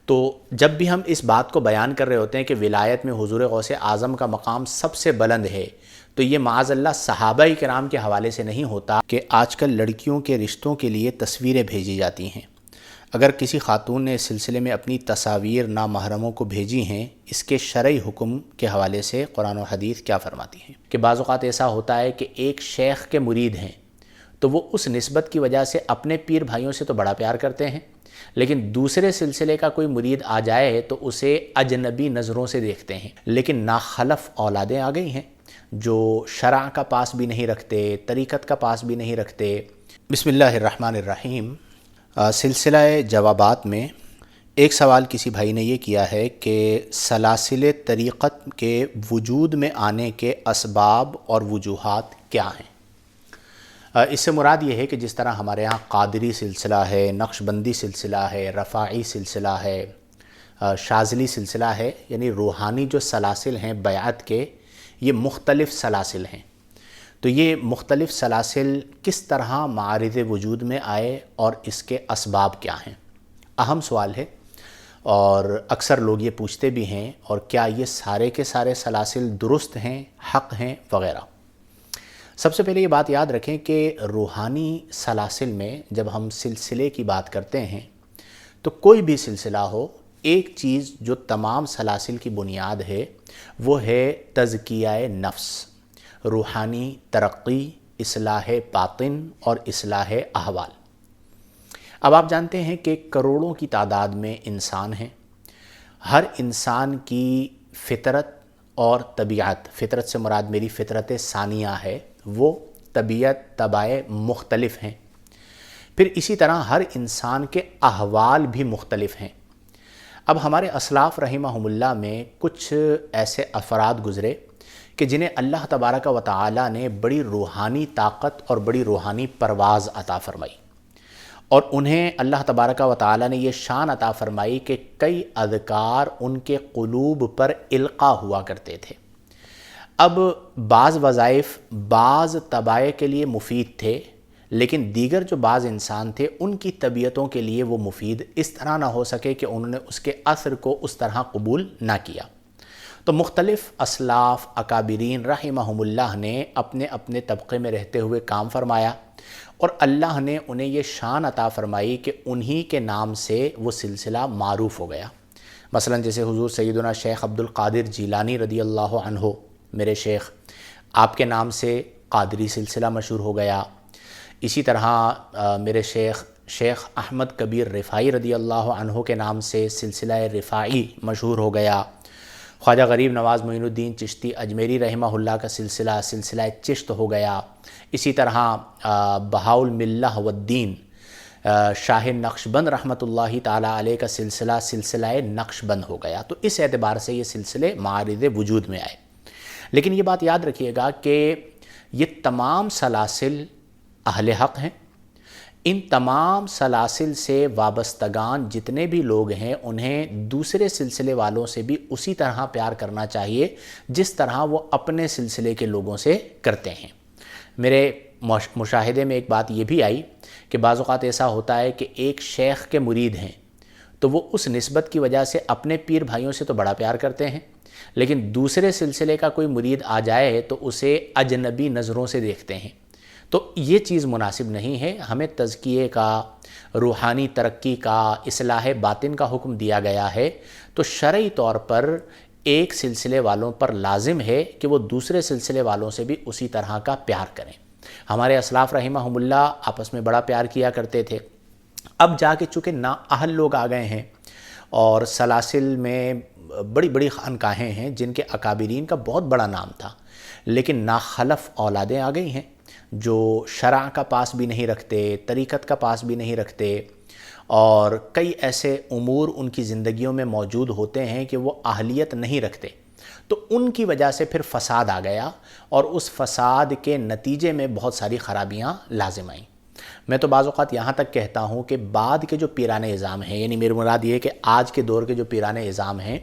تو جب بھی ہم اس بات کو بیان کر رہے ہوتے ہیں کہ ولایت میں حضور غوث اعظم کا مقام سب سے بلند ہے، تو یہ معاذ اللہ صحابہ کرام کے حوالے سے نہیں ہوتا کہ آج کل لڑکیوں کے رشتوں کے لیے تصویریں بھیجی جاتی ہیں۔ اگر کسی خاتون نے اس سلسلے میں اپنی تصاویر نامحرموں کو بھیجی ہیں، اس کے شرعی حکم کے حوالے سے قرآن و حدیث کیا فرماتی ہیں؟ کہ بعض اوقات ایسا ہوتا ہے کہ ایک شیخ کے مرید ہیں تو وہ اس نسبت کی وجہ سے اپنے پیر بھائیوں سے تو بڑا پیار کرتے ہیں، لیکن دوسرے سلسلے کا کوئی مرید آ جائے تو اسے اجنبی نظروں سے دیکھتے ہیں۔ لیکن ناخلف اولادیں آ گئی ہیں جو شرع کا پاس بھی نہیں رکھتے، طریقت کا پاس بھی نہیں رکھتے۔ بسم اللہ الرحمن الرحیم۔ سلسلہ جوابات میں ایک سوال کسی بھائی نے یہ کیا ہے کہ سلاسل طریقت کے وجود میں آنے کے اسباب اور وجوہات کیا ہیں؟ اس سے مراد یہ ہے کہ جس طرح ہمارے ہاں قادری سلسلہ ہے، نقشبندی سلسلہ ہے، رفاعی سلسلہ ہے، شاذلی سلسلہ ہے، یعنی روحانی جو سلاسل ہیں بیعت کے، یہ مختلف سلاسل ہیں۔ تو یہ مختلف سلاسل کس طرح معارض وجود میں آئے اور اس کے اسباب کیا ہیں؟ اہم سوال ہے، اور اکثر لوگ یہ پوچھتے بھی ہیں، اور کیا یہ سارے کے سارے سلاسل درست ہیں، حق ہیں وغیرہ۔ سب سے پہلے یہ بات یاد رکھیں کہ روحانی سلاسل میں جب ہم سلسلے کی بات کرتے ہیں تو کوئی بھی سلسلہ ہو، ایک چیز جو تمام سلاسل کی بنیاد ہے وہ ہے تزکیہ نفس، روحانی ترقی، اصلاح باطن اور اصلاح احوال۔ اب آپ جانتے ہیں کہ کروڑوں کی تعداد میں انسان ہیں۔ ہر انسان کی فطرت اور طبیعت، فطرت سے مراد میری فطرت ثانیہ ہے، وہ طبیعت طبائع مختلف ہیں۔ پھر اسی طرح ہر انسان کے احوال بھی مختلف ہیں۔ اب ہمارے اسلاف رحمہم اللہ میں کچھ ایسے افراد گزرے کہ جنہیں اللہ تبارک و تعالی نے بڑی روحانی طاقت اور بڑی روحانی پرواز عطا فرمائی، اور انہیں اللہ تبارک و تعالی نے یہ شان عطا فرمائی کہ کئی اذکار ان کے قلوب پر القا ہوا کرتے تھے۔ اب بعض وظائف بعض طبائع کے لیے مفید تھے، لیکن دیگر جو بعض انسان تھے ان کی طبیعتوں کے لیے وہ مفید اس طرح نہ ہو سکے کہ انہوں نے اس کے اثر کو اس طرح قبول نہ کیا۔ تو مختلف اسلاف اکابرین رحمہم اللہ نے اپنے اپنے طبقے میں رہتے ہوئے کام فرمایا، اور اللہ نے انہیں یہ شان عطا فرمائی کہ انہی کے نام سے وہ سلسلہ معروف ہو گیا۔ مثلا جیسے حضور سیدنا شیخ عبد القادر جیلانی رضی اللہ عنہ، میرے شیخ، آپ کے نام سے قادری سلسلہ مشہور ہو گیا۔ اسی طرح میرے شیخ احمد کبیر رفاعی رضی اللہ عنہ کے نام سے سلسلہ رفاعی مشہور ہو گیا۔ خواجہ غریب نواز معین الدین چشتی اجمیری رحمہ اللہ کا سلسلہ چشت ہو گیا۔ اسی طرح بہاء الملہ والدین شاہ نقشبند رحمۃ اللہ تعالی علیہ کا سلسلہ نقشبند ہو گیا۔ تو اس اعتبار سے یہ سلسلے معارض وجود میں آئے۔ لیکن یہ بات یاد رکھیے گا کہ یہ تمام سلاسل اہل حق ہیں۔ ان تمام سلاسل سے وابستگان جتنے بھی لوگ ہیں انہیں دوسرے سلسلے والوں سے بھی اسی طرح پیار کرنا چاہیے جس طرح وہ اپنے سلسلے کے لوگوں سے کرتے ہیں۔ میرے مشاہدے میں ایک بات یہ بھی آئی کہ بعض اوقات ایسا ہوتا ہے کہ ایک شیخ کے مرید ہیں تو وہ اس نسبت کی وجہ سے اپنے پیر بھائیوں سے تو بڑا پیار کرتے ہیں، لیکن دوسرے سلسلے کا کوئی مرید آ جائے تو اسے اجنبی نظروں سے دیکھتے ہیں۔ تو یہ چیز مناسب نہیں ہے۔ ہمیں تزکیے کا، روحانی ترقی کا، اصلاح باطن کا حکم دیا گیا ہے، تو شرعی طور پر ایک سلسلے والوں پر لازم ہے کہ وہ دوسرے سلسلے والوں سے بھی اسی طرح کا پیار کریں۔ ہمارے اسلاف رحمہم اللہ آپس میں بڑا پیار کیا کرتے تھے۔ اب جا کے چونکہ نااہل لوگ آ گئے ہیں، اور سلاسل میں بڑی بڑی خانقاہیں ہیں جن کے اکابرین کا بہت بڑا نام تھا، لیکن ناخلف اولادیں آ گئی ہیں جو شرع کا پاس بھی نہیں رکھتے، طریقت کا پاس بھی نہیں رکھتے، اور کئی ایسے امور ان کی زندگیوں میں موجود ہوتے ہیں کہ وہ اہلیت نہیں رکھتے۔ تو ان کی وجہ سے پھر فساد آ گیا، اور اس فساد کے نتیجے میں بہت ساری خرابیاں لازم آئیں۔ میں تو بعض اوقات یہاں تک کہتا ہوں کہ بعد کے جو پیران اعظام ہیں، یعنی میری مراد یہ ہے کہ آج کے دور کے جو پیران اعظام ہیں،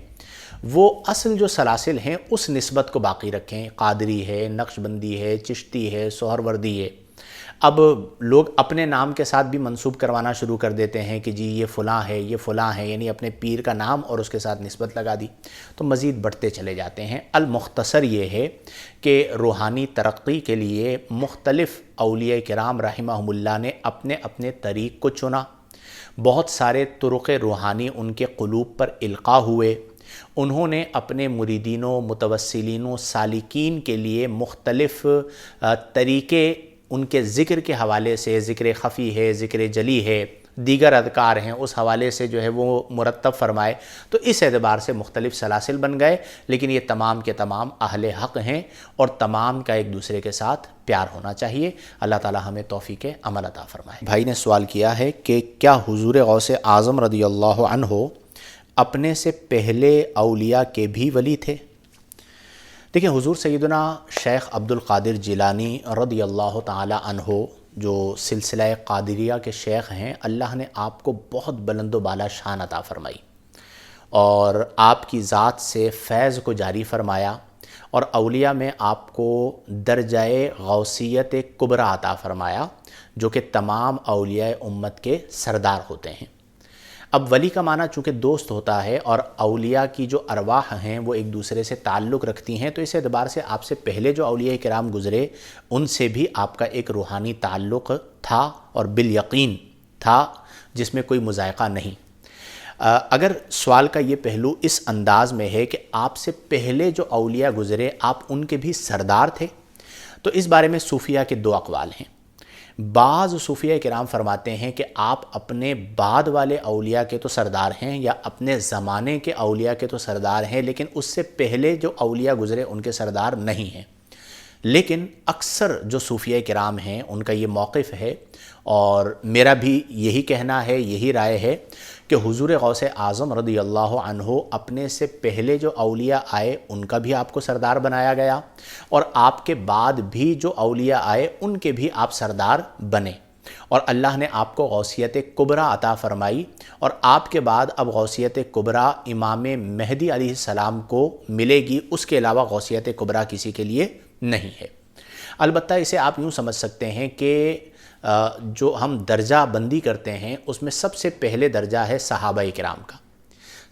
وہ اصل جو سلاسل ہیں اس نسبت کو باقی رکھیں۔ قادری ہے، نقشبندی ہے، چشتی ہے، سہروردی ہے۔ اب لوگ اپنے نام کے ساتھ بھی منسوب کروانا شروع کر دیتے ہیں کہ جی یہ فلاں ہے، یہ فلاں ہے، یعنی اپنے پیر کا نام اور اس کے ساتھ نسبت لگا دی، تو مزید بڑھتے چلے جاتے ہیں۔ المختصر یہ ہے کہ روحانی ترقی کے لیے مختلف اولیاء کرام رحمہم اللہ نے اپنے اپنے طریق کو چنا، بہت سارے طرق روحانی ان کے قلوب پر القاء ہوئے، انہوں نے اپنے مریدینوں، متوسلینوں، سالکین کے لیے مختلف طریقے ان کے ذکر کے حوالے سے، ذکر خفی ہے، ذکر جلی ہے، دیگر اذکار ہیں، اس حوالے سے جو ہے وہ مرتب فرمائے، تو اس اعتبار سے مختلف سلاسل بن گئے، لیکن یہ تمام کے تمام اہل حق ہیں اور تمام کا ایک دوسرے کے ساتھ پیار ہونا چاہیے۔ اللہ تعالی ہمیں توفیق عمل عطا فرمائے۔ بھائی نے سوال کیا ہے کہ کیا حضور غوث اعظم رضی اللہ عنہ اپنے سے پہلے اولیاء کے بھی ولی تھے؟ دیکھیں، حضور سیدنا شیخ عبد القادر جیلانی رضی اللہ تعالی عنہ جو سلسلہ قادریہ کے شیخ ہیں، اللہ نے آپ کو بہت بلند و بالا شان عطا فرمائی اور آپ کی ذات سے فیض کو جاری فرمایا، اور اولیاء میں آپ کو درجہ غوثیت کبریٰ عطا فرمایا، جو کہ تمام اولیاء امت کے سردار ہوتے ہیں۔ اب ولی کا معنی چونکہ دوست ہوتا ہے اور اولیاء کی جو ارواح ہیں وہ ایک دوسرے سے تعلق رکھتی ہیں، تو اس اعتبار سے آپ سے پہلے جو اولیاء کرام گزرے ان سے بھی آپ کا ایک روحانی تعلق تھا اور بالیقین تھا، جس میں کوئی مضائقہ نہیں۔ اگر سوال کا یہ پہلو اس انداز میں ہے کہ آپ سے پہلے جو اولیاء گزرے آپ ان کے بھی سردار تھے، تو اس بارے میں صوفیہ کے دو اقوال ہیں۔ بعض صوفیہ کرام فرماتے ہیں کہ آپ اپنے بعد والے اولیاء کے تو سردار ہیں، یا اپنے زمانے کے اولیاء کے تو سردار ہیں، لیکن اس سے پہلے جو اولیاء گزرے ان کے سردار نہیں ہیں۔ لیکن اکثر جو صوفیہ کرام ہیں ان کا یہ موقف ہے، اور میرا بھی یہی کہنا ہے، یہی رائے ہے کہ حضور غوث اعظم رضی اللہ عنہ اپنے سے پہلے جو اولیاء آئے ان کا بھی آپ کو سردار بنایا گیا، اور آپ کے بعد بھی جو اولیاء آئے ان کے بھی آپ سردار بنے، اور اللہ نے آپ کو غوثیت کبریٰ عطا فرمائی، اور آپ کے بعد اب غوثیت کبریٰ امام مہدی علیہ السلام کو ملے گی، اس کے علاوہ غوثیت کبریٰ کسی کے لیے نہیں ہے۔ البتہ اسے آپ یوں سمجھ سکتے ہیں کہ جو ہم درجہ بندی کرتے ہیں اس میں سب سے پہلے درجہ ہے صحابہ کرام کا،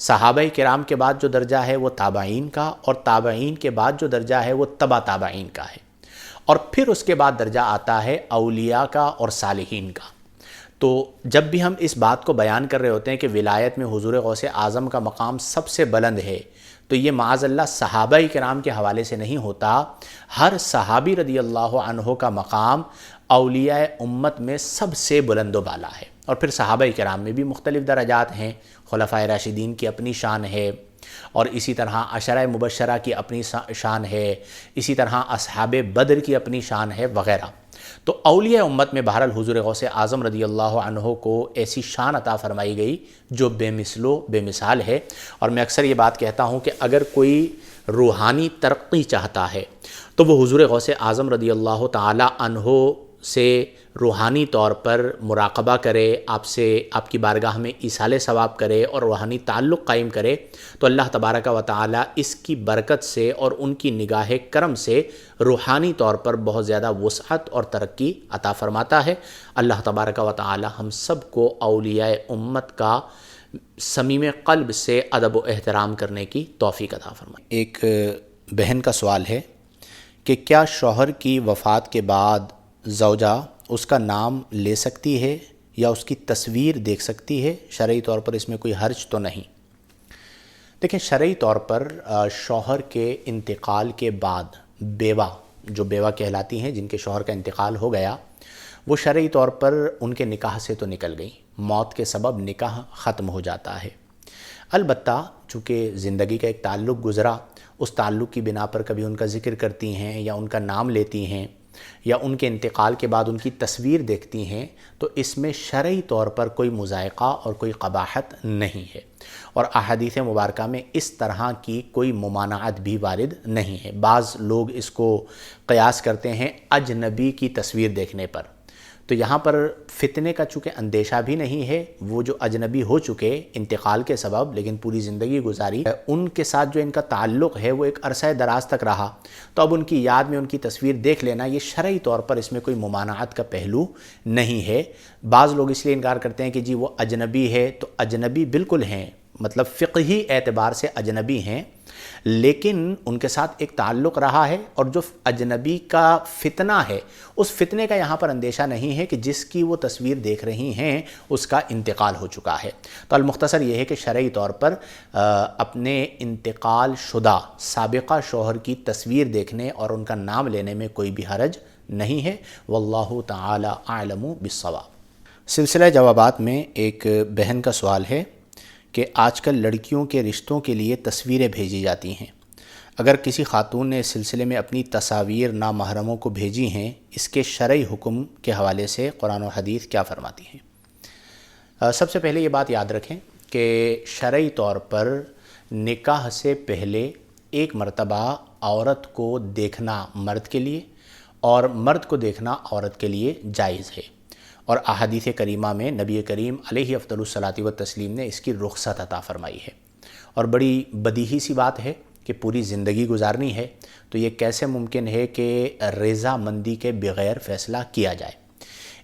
صحابہ کرام کے بعد جو درجہ ہے وہ تابعین کا، اور تابعین کے بعد جو درجہ ہے وہ تبع تابعین کا ہے، اور پھر اس کے بعد درجہ آتا ہے اولیاء کا اور صالحین کا۔ تو جب بھی ہم اس بات کو بیان کر رہے ہوتے ہیں کہ ولایت میں حضور غوث اعظم کا مقام سب سے بلند ہے، تو یہ معاذ اللہ صحابہ کرام کے حوالے سے نہیں ہوتا، ہر صحابی رضی اللہ عنہ کا مقام اولیاء امت میں سب سے بلند و بالا ہے۔ اور پھر صحابہ کرام میں بھی مختلف درجات ہیں، خلفائے راشدین کی اپنی شان ہے، اور اسی طرح عشرہ مبشرہ کی اپنی شان ہے، اسی طرح اصحاب بدر کی اپنی شان ہے وغیرہ۔ تو اولیاء امت میں بہرحال حضور غوث اعظم رضی اللہ عنہ کو ایسی شان عطا فرمائی گئی جو بے مثل و بے مثال ہے، اور میں اکثر یہ بات کہتا ہوں کہ اگر کوئی روحانی ترقی چاہتا ہے تو وہ حضور غوث اعظم رضی اللہ تعالی عنہ سے روحانی طور پر مراقبہ کرے، آپ کی بارگاہ میں ایصال ثواب کرے اور روحانی تعلق قائم کرے، تو اللہ تبارک و تعالی اس کی برکت سے اور ان کی نگاہ کرم سے روحانی طور پر بہت زیادہ وسعت اور ترقی عطا فرماتا ہے۔ اللہ تبارک و تعالی ہم سب کو اولیاء امت کا صمیم قلب سے ادب و احترام کرنے کی توفیق عطا فرمائے۔ ایک بہن کا سوال ہے کہ کیا شوہر کی وفات کے بعد زوجہ اس کا نام لے سکتی ہے یا اس کی تصویر دیکھ سکتی ہے؟ شرعی طور پر اس میں کوئی حرج تو نہیں؟ دیکھیں، شرعی طور پر شوہر کے انتقال کے بعد بیوہ، جو بیوہ کہلاتی ہیں جن کے شوہر کا انتقال ہو گیا، وہ شرعی طور پر ان کے نکاح سے تو نکل گئی، موت کے سبب نکاح ختم ہو جاتا ہے۔ البتہ چونکہ زندگی کا ایک تعلق گزرا، اس تعلق کی بنا پر کبھی ان کا ذکر کرتی ہیں یا ان کا نام لیتی ہیں یا ان کے انتقال کے بعد ان کی تصویر دیکھتی ہیں، تو اس میں شرعی طور پر کوئی مضائقہ اور کوئی قباحت نہیں ہے، اور احادیث مبارکہ میں اس طرح کی کوئی ممانعت بھی وارد نہیں ہے۔ بعض لوگ اس کو قیاس کرتے ہیں اجنبی کی تصویر دیکھنے پر، تو یہاں پر فتنے کا چونکہ اندیشہ بھی نہیں ہے، وہ جو اجنبی ہو چکے انتقال کے سبب لیکن پوری زندگی گزاری، ان کے ساتھ جو ان کا تعلق ہے وہ ایک عرصہ دراز تک رہا، تو اب ان کی یاد میں ان کی تصویر دیکھ لینا یہ شرعی طور پر اس میں کوئی ممانعت کا پہلو نہیں ہے۔ بعض لوگ اس لیے انکار کرتے ہیں کہ جی وہ اجنبی ہے، تو اجنبی بالکل ہیں، مطلب فقہی اعتبار سے اجنبی ہیں، لیکن ان کے ساتھ ایک تعلق رہا ہے، اور جو اجنبی کا فتنہ ہے اس فتنے کا یہاں پر اندیشہ نہیں ہے کہ جس کی وہ تصویر دیکھ رہی ہیں اس کا انتقال ہو چکا ہے۔ تو المختصر یہ ہے کہ شرعی طور پر اپنے انتقال شدہ سابقہ شوہر کی تصویر دیکھنے اور ان کا نام لینے میں کوئی بھی حرج نہیں ہے، واللہ تعالی اعلم بالصواب۔ سلسلہ جوابات میں ایک بہن کا سوال ہے کہ آج کل لڑکیوں کے رشتوں کے لیے تصویریں بھیجی جاتی ہیں، اگر کسی خاتون نے اس سلسلے میں اپنی تصاویر نامحرموں کو بھیجی ہیں، اس کے شرعی حکم کے حوالے سے قرآن و حدیث کیا فرماتی ہیں؟ سب سے پہلے یہ بات یاد رکھیں کہ شرعی طور پر نکاح سے پہلے ایک مرتبہ عورت کو دیکھنا مرد کے لیے اور مرد کو دیکھنا عورت کے لیے جائز ہے، اور احادیث کریمہ میں نبی کریم علیہ افضل الصلاۃ والتسلیم نے اس کی رخصت عطا فرمائی ہے، اور بڑی بدیہی سی بات ہے کہ پوری زندگی گزارنی ہے تو یہ کیسے ممکن ہے کہ رضامندی کے بغیر فیصلہ کیا جائے۔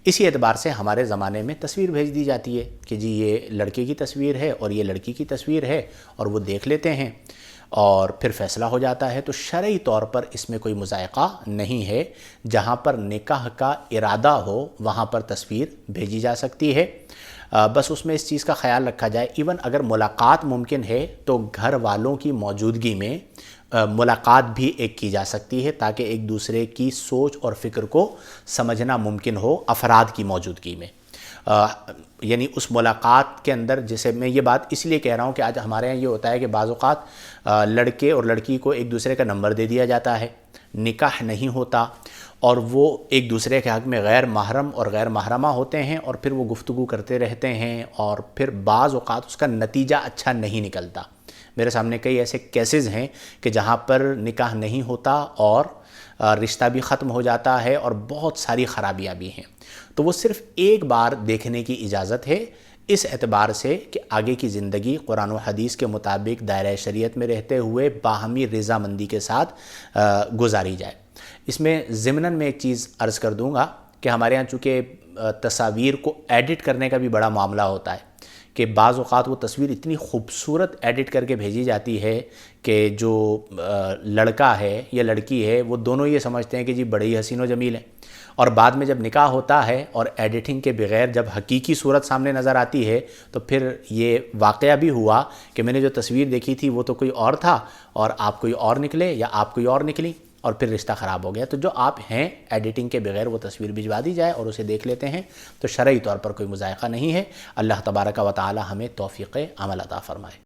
اسی اعتبار سے ہمارے زمانے میں تصویر بھیج دی جاتی ہے کہ جی یہ لڑکے کی تصویر ہے اور یہ لڑکی کی تصویر ہے، اور وہ دیکھ لیتے ہیں اور پھر فیصلہ ہو جاتا ہے۔ تو شرعی طور پر اس میں کوئی مضائقہ نہیں ہے، جہاں پر نکاح کا ارادہ ہو وہاں پر تصویر بھیجی جا سکتی ہے، بس اس میں اس چیز کا خیال رکھا جائے ایون اگر ملاقات ممکن ہے تو گھر والوں کی موجودگی میں ملاقات بھی ایک کی جا سکتی ہے، تاکہ ایک دوسرے کی سوچ اور فکر کو سمجھنا ممکن ہو افراد کی موجودگی میں۔ یعنی اس ملاقات کے اندر، جیسے میں یہ بات اس لیے کہہ رہا ہوں کہ آج ہمارے یہاں یہ ہوتا ہے کہ بعض اوقات لڑکے اور لڑکی کو ایک دوسرے کا نمبر دے دیا جاتا ہے، نکاح نہیں ہوتا، اور وہ ایک دوسرے کے حق میں غیر محرم اور غیر محرمہ ہوتے ہیں، اور پھر وہ گفتگو کرتے رہتے ہیں، اور پھر بعض اوقات اس کا نتیجہ اچھا نہیں نکلتا۔ میرے سامنے کئی ایسے کیسز ہیں کہ جہاں پر نکاح نہیں ہوتا اور رشتہ بھی ختم ہو جاتا ہے اور بہت ساری خرابیاں بھی ہیں۔ تو وہ صرف ایک بار دیکھنے کی اجازت ہے، اس اعتبار سے کہ آگے کی زندگی قرآن و حدیث کے مطابق دائرہ شریعت میں رہتے ہوئے باہمی رضامندی کے ساتھ گزاری جائے۔ اس میں ضمناً میں ایک چیز عرض کر دوں گا کہ ہمارے ہاں چونکہ تصاویر کو ایڈٹ کرنے کا بھی بڑا معاملہ ہوتا ہے، کہ بعض اوقات وہ تصویر اتنی خوبصورت ایڈٹ کر کے بھیجی جاتی ہے کہ جو لڑکا ہے یا لڑکی ہے وہ دونوں یہ سمجھتے ہیں کہ جی بڑے ہی حسین و جمیل ہیں، اور بعد میں جب نکاح ہوتا ہے اور ایڈیٹنگ کے بغیر جب حقیقی صورت سامنے نظر آتی ہے تو پھر یہ واقعہ بھی ہوا کہ میں نے جو تصویر دیکھی تھی وہ تو کوئی اور تھا اور آپ کوئی اور نکلے یا آپ کوئی اور نکلی، اور پھر رشتہ خراب ہو گیا۔ تو جو آپ ہیں ایڈیٹنگ کے بغیر وہ تصویر بھجوا دی جائے اور اسے دیکھ لیتے ہیں تو شرعی طور پر کوئی مضائقہ نہیں ہے۔ اللہ تبارک و تعالی ہمیں توفیق عمل عطا فرمائے۔